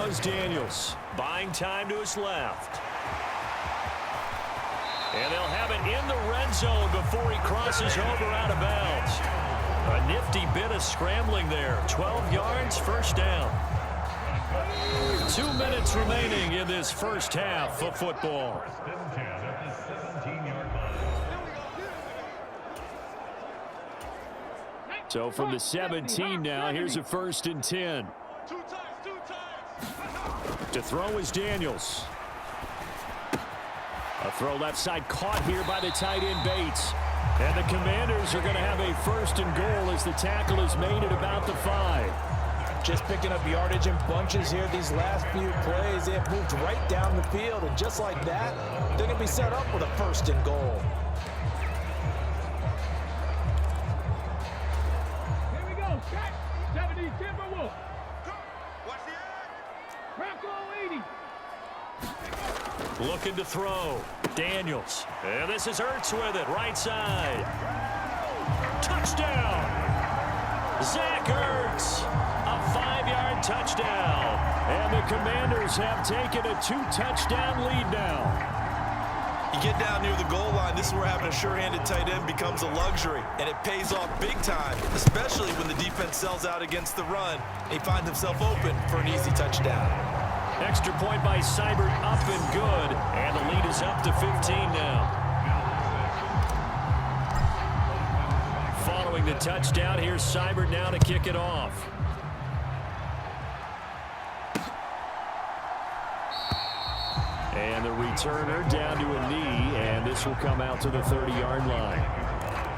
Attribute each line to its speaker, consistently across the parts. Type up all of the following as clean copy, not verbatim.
Speaker 1: throws Daniels. Buying time to his left. And they'll have it in the red zone before he crosses over out of bounds. A nifty bit of scrambling there. 12 yards, first down. 2 minutes remaining in this first half of football. So from the 17 now, here's a 1st and 10. To throw is Daniels. A throw left side caught here by the tight end Bates. And the Commanders are going to have a 1st and goal as the tackle is made at about the 5.
Speaker 2: Just picking up yardage in bunches here these last few plays. They have moved right down the field, and just like that, they're going to be set up with a 1st and goal.
Speaker 3: Here we go. 70 Timberwolves. Crackle 80.
Speaker 1: Looking to throw. Daniels. And this is Ertz with it. Right side. Touchdown. Zach Ertz. A 5-yard touchdown. And the Commanders have taken a 2-touchdown lead now.
Speaker 4: You get down near the goal line, this is where having a sure-handed tight end becomes a luxury, and it pays off big time, especially when the defense sells out against the run. He finds himself open for an easy touchdown.
Speaker 1: Extra point by Seibert, up and good, and the lead is up to 15 now. Following the touchdown, here's Seibert now to kick it off. And the returner down to a knee, and this will come out to the 30-yard line.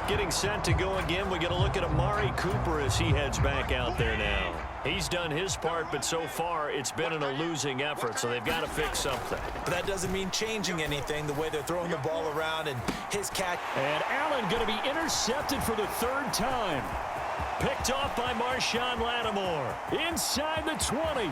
Speaker 1: Getting set to go again, we get a look at Amari Cooper as he heads back out there now. He's done his part, but so far it's been in a losing effort, so they've got to fix something.
Speaker 2: But that doesn't mean changing anything, the way they're throwing the ball around and his catch.
Speaker 1: And Allen going to be intercepted for the 3rd time. Picked off by Marshawn Lattimore. Inside the 20.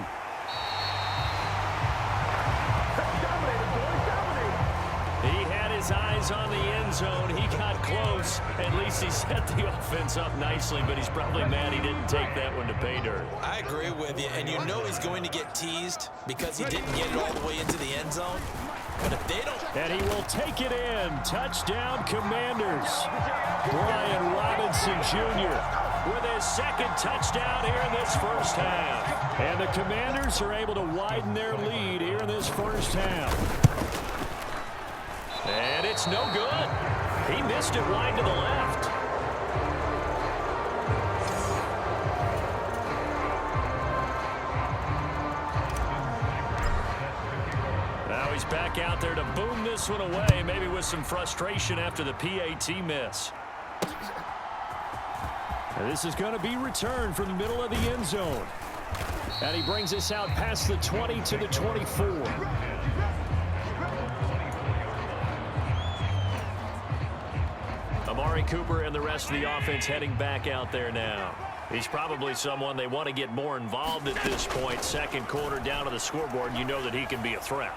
Speaker 1: He had his eyes on the end zone. He got close. At least he set the offense up nicely, but he's probably mad he didn't take that one to pay dirt.
Speaker 2: I agree with you, and you know he's going to get teased because he didn't get it all the way into the end zone. But if they don't...
Speaker 1: And he will take it in. Touchdown, Commanders. Brian Robinson Jr. with his 2nd touchdown here in this first half. And the Commanders are able to widen their lead here in this first half. And it's no good. He missed it wide to the left. Now he's back out there to boom this one away, maybe with some frustration after the PAT miss. And this is going to be returned from the middle of the end zone. And he brings us out past the 20 to the 24. Amari Cooper and the rest of the offense heading back out there now. He's probably someone they want to get more involved at this point. 2nd quarter down to the scoreboard, you know that he can be a threat.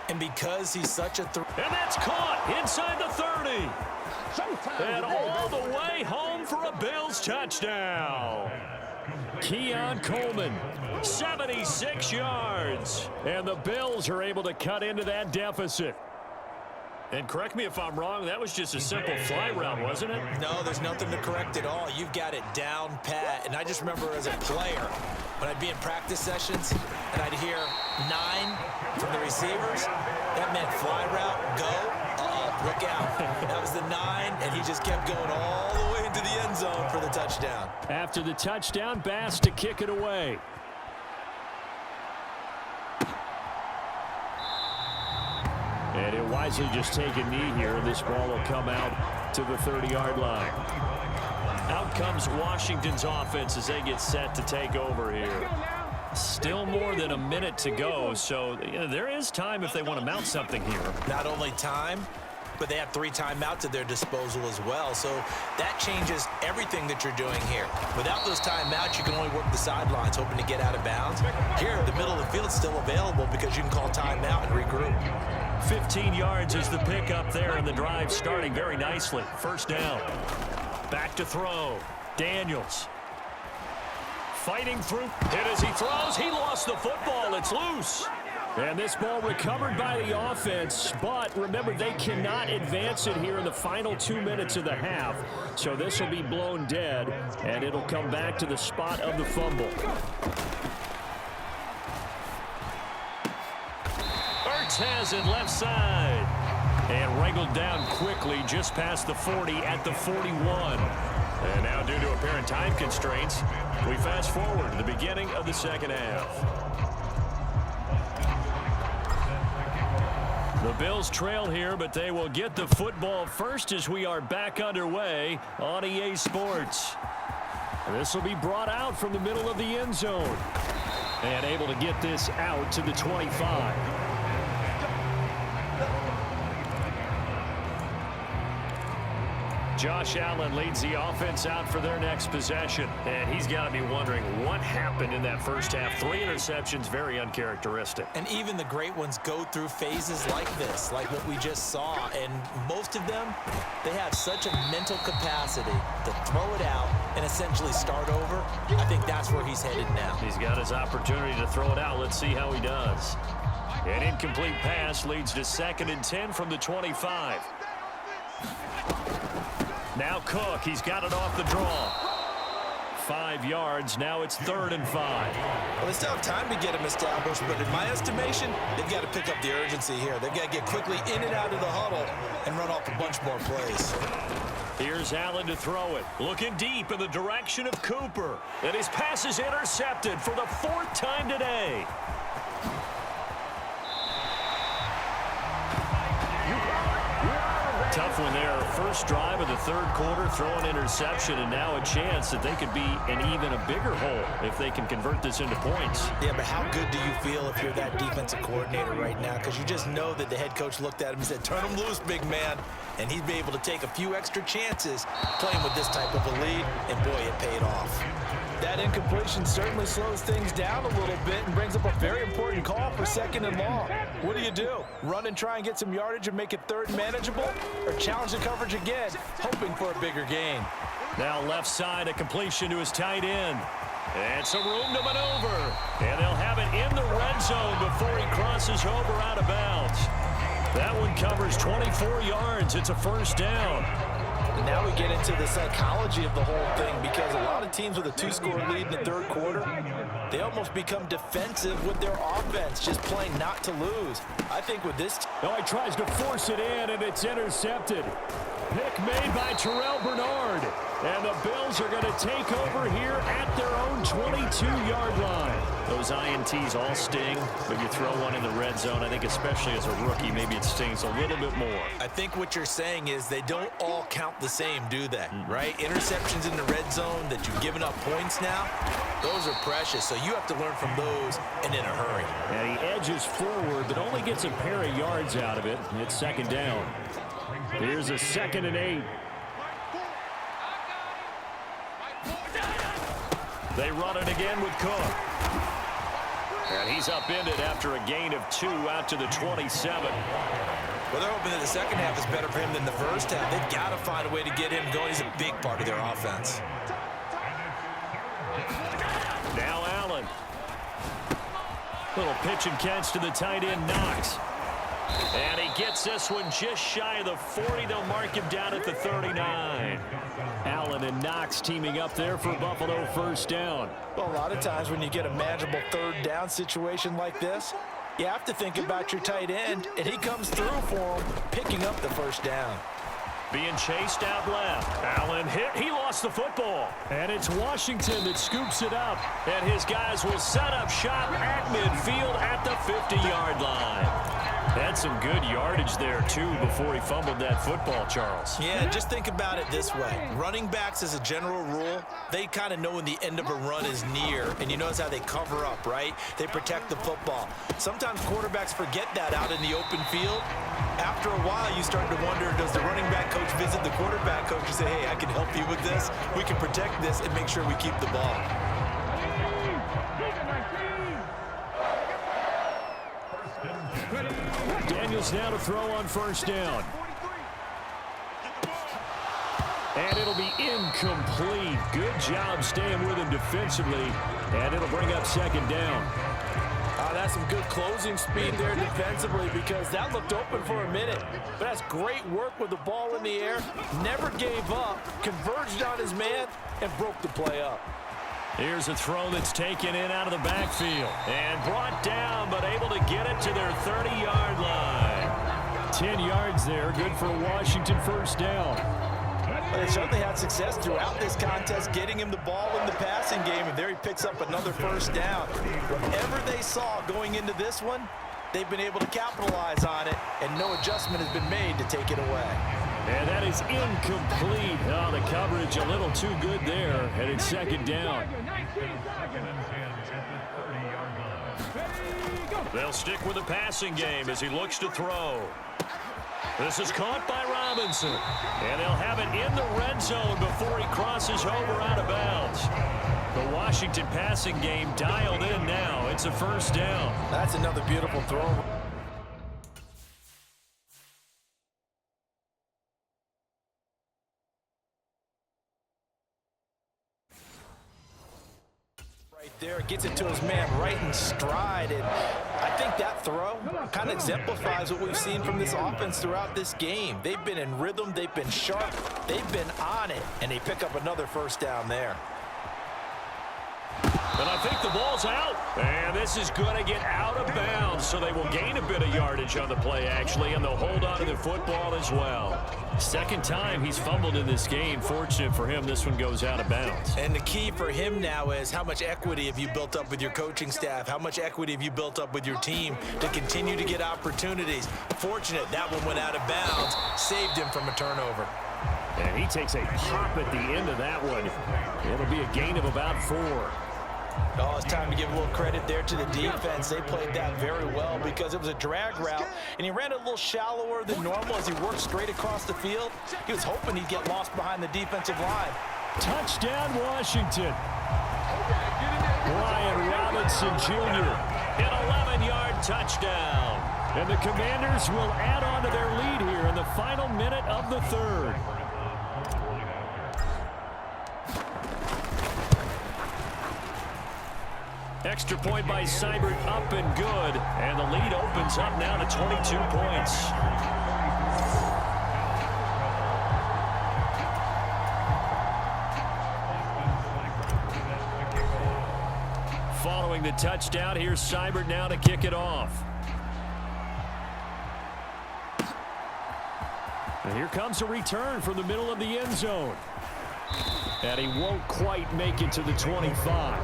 Speaker 2: And because he's such a threat.
Speaker 1: And that's caught inside the 30. And all the way home for a Bills touchdown. Keon Coleman, 76 yards. And the Bills are able to cut into that deficit. And correct me if I'm wrong, that was just a simple fly route, wasn't it?
Speaker 2: No, there's nothing to correct at all. You've got it down pat. And I just remember as a player, when I'd be in practice sessions, and I'd hear 9 from the receivers, that meant fly route, go, look out. That was the 9, and he just kept going all the way into the end zone for the touchdown.
Speaker 1: After the touchdown, Bass to kick it away. And he'll wisely just take a knee here, and this ball will come out to the 30-yard line. Out comes Washington's offense as they get set to take over here. Still more than a minute to go, so there is time if they want to mount something here.
Speaker 2: Not only time, but they have 3 timeouts at their disposal as well, so that changes everything that you're doing here. Without those timeouts, you can only work the sidelines, hoping to get out of bounds. Here, the middle of the field is still available because you can call timeout and regroup.
Speaker 1: 15 yards is the pickup there, and the drive starting very nicely. First down. Back to throw. Daniels. fighting through. Hit as he throws. He lost the football. It's loose. And this ball recovered by the offense, but remember, they cannot advance it here in the final 2 minutes of the half. So this will be blown dead, and it'll come back to the spot of the fumble. Ertz has it left side. And wrangled down quickly just past the 40 at the 41. And now, due to apparent time constraints, we fast forward to the beginning of the second half. The Bills trail here, but they will get the football first as we are back underway on EA Sports. This will be brought out from the middle of the end zone. And able to get this out to the 25. Josh Allen leads the offense out for their next possession. And he's got to be wondering what happened in that first half. 3 interceptions, very uncharacteristic.
Speaker 2: And even the great ones go through phases like this, like what we just saw. And most of them, they have such a mental capacity to throw it out and essentially start over. I think that's where he's headed now.
Speaker 1: He's got his opportunity to throw it out. Let's see how he does. An incomplete pass leads to 2nd and 10 from the 25. Now Cook, he's got it off the draw. 5 yards, now it's 3rd and 5.
Speaker 2: Well, they still have time to get him established, but in my estimation, they've got to pick up the urgency here. They've got to get quickly in and out of the huddle and run off a bunch more plays.
Speaker 1: Here's Allen to throw it. Looking deep in the direction of Cooper. And his pass is intercepted for the 4th time today. Tough one there. First drive of the 3rd quarter, throw an interception, and now a chance that they could be in even a bigger hole if they can convert this into points.
Speaker 2: Yeah, but how good do you feel if you're that defensive coordinator right now? Because you just know that the head coach looked at him and said, turn him loose, big man. And he'd be able to take a few extra chances playing with this type of a lead, and boy, it paid off.
Speaker 4: That incompletion certainly slows things down a little bit and brings up a very important call for 2nd and long. What do? Run and try and get some yardage and make it 3rd manageable, or challenge the coverage again, hoping for a bigger gain?
Speaker 1: Now left side, a completion to his tight end. And some room to maneuver. And they'll have it in the red zone before he crosses over out of bounds. That one covers 24 yards. It's a 1st down.
Speaker 4: And now we get into the psychology of the whole thing, because a lot of teams with a 2-score lead in the 3rd quarter, they almost become defensive with their offense, just playing not to lose. I think with this...
Speaker 1: Oh, he tries to force it in, and it's intercepted. Pick made by Terrell Bernard. And the Bills are going to take over here at their own 22-yard line. Those INTs all sting, but you throw one in the red zone, I think especially as a rookie, maybe it stings a little bit more.
Speaker 2: I think what you're saying is they don't all count the same, do they? Right? Interceptions in the red zone that you've given up points now, those are precious, so you have to learn from those and in a hurry.
Speaker 1: And he edges forward, but only gets a pair of yards out of it. It's 2nd down. Here's a 2nd and 8. They run it again with Cook. And he's upended after a gain of 2 out to the 27.
Speaker 2: Well, they're hoping that the second half is better for him than the first half. They've got to find a way to get him going. He's a big part of their offense.
Speaker 1: Now Allen. Little pitch and catch to the tight end, Knox. And he gets this one just shy of the 40. They'll mark him down at the 39. Allen and Knox teaming up there for Buffalo 1st down.
Speaker 4: Well, a lot of times when you get a manageable 3rd down situation like this, you have to think about your tight end, and he comes through for him, picking up the 1st down.
Speaker 1: Being chased out left. Allen hit. He lost the football. And it's Washington that scoops it up. And his guys will set up shop at midfield at the 50-yard line. Had some good yardage there, too, before he fumbled that football, Charles.
Speaker 2: Yeah, just think about it this way. Running backs, as a general rule, they kind of know when the end of a run is near, and you notice how they cover up, right? They protect the football. Sometimes quarterbacks forget that out in the open field. After a while, you start to wonder, does the running back coach visit the quarterback coach and say, hey, I can help you with this. We can protect this and make sure we keep the ball.
Speaker 1: Daniels now to throw on 1st down. And it'll be incomplete. Good job staying with him defensively. And it'll bring up second down.
Speaker 4: That's some good closing speed there defensively because that looked open for a minute. But that's great work with the ball in the air. Never gave up, converged on his man, and broke the play up.
Speaker 1: Here's a throw that's taken in out of the backfield. And brought down, but able to get it to their 30-yard line. 10 yards there, good for a Washington first down.
Speaker 4: But they certainly had success throughout this contest, getting him the ball in the passing game, and there he picks up another first down. Whatever they saw going into this one, they've been able to capitalize on it, and no adjustment has been made to take it away.
Speaker 1: And that is incomplete. Oh, the coverage a little too good there, and it's second down. They'll stick with the passing game as he looks to throw. This is caught by Robinson. And they'll have it in the red zone before he crosses over out of bounds. The Washington passing game dialed in now. It's a first down.
Speaker 4: That's another beautiful throw. There, gets it to his man right in stride, and I think that throw kind of exemplifies what we've seen from this offense throughout this game. They've been in rhythm, they've been sharp, they've been on it, and they pick up another first down there.
Speaker 1: And I think the ball's out. And this is going to get out of bounds, so they will gain a bit of yardage on the play, actually, and they'll hold on to the football as well. Second time he's fumbled in this game. Fortunate for him, this one goes out of bounds.
Speaker 2: And the key for him now is how much equity have you built up with your coaching staff? How much equity have you built up with your team to continue to get opportunities? Fortunate that one went out of bounds, saved him from a turnover.
Speaker 1: And he takes a pop at the end of that one. It'll be a gain of about 4.
Speaker 2: Oh, it's time to give a little credit there to the defense. They played that very well because it was a drag route, and he ran a little shallower than normal as he worked straight across the field. He was hoping he'd get lost behind the defensive line.
Speaker 1: Touchdown, Washington. Brian Robinson Jr. An 11-yard touchdown. And the Commanders will add on to their lead here in the final minute of the third. Extra point by Seibert, up and good. And the lead opens up now to 22 points. Following the touchdown, here's Seibert now to kick it off. And here comes a return from the middle of the end zone. And he won't quite make it to the 25.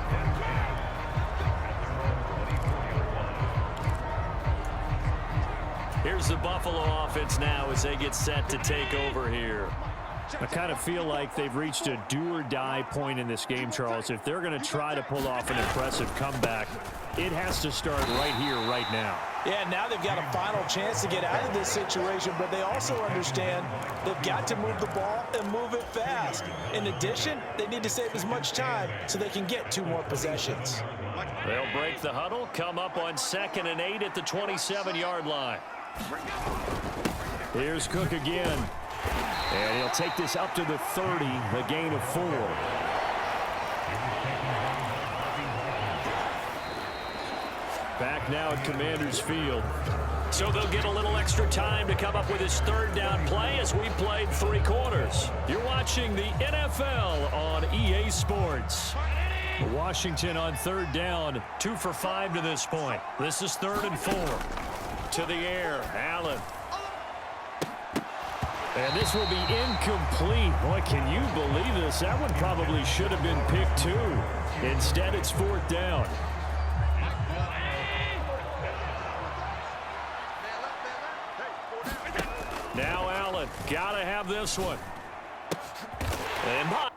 Speaker 1: Here's the Buffalo offense now as they get set to take over here. I kind of feel like they've reached a do-or-die point in this game, Charles. If they're going to try to pull off an impressive comeback, it has to start right here, right now.
Speaker 2: Yeah, now they've got a final chance to get out of this situation, but they also understand they've got to move the ball and move it fast. In addition, they need to save as much time so they can get 2 more possessions.
Speaker 1: They'll break the huddle, come up on 2nd and 8 at the 27-yard line. Here's Cook again. And he'll take this up to the 30, the gain of 4. Back now at Commanders Field. So they'll get a little extra time to come up with his 3rd down play as we played 3 quarters. You're watching the NFL on EA Sports. Washington on 3rd down, 2 for 5 to this point. This is 3rd and 4. To the air, Allen. And this will be incomplete. Boy, can you believe this? That one probably should have been picked too. Instead, it's 4th down. Now Allen, gotta have this one. And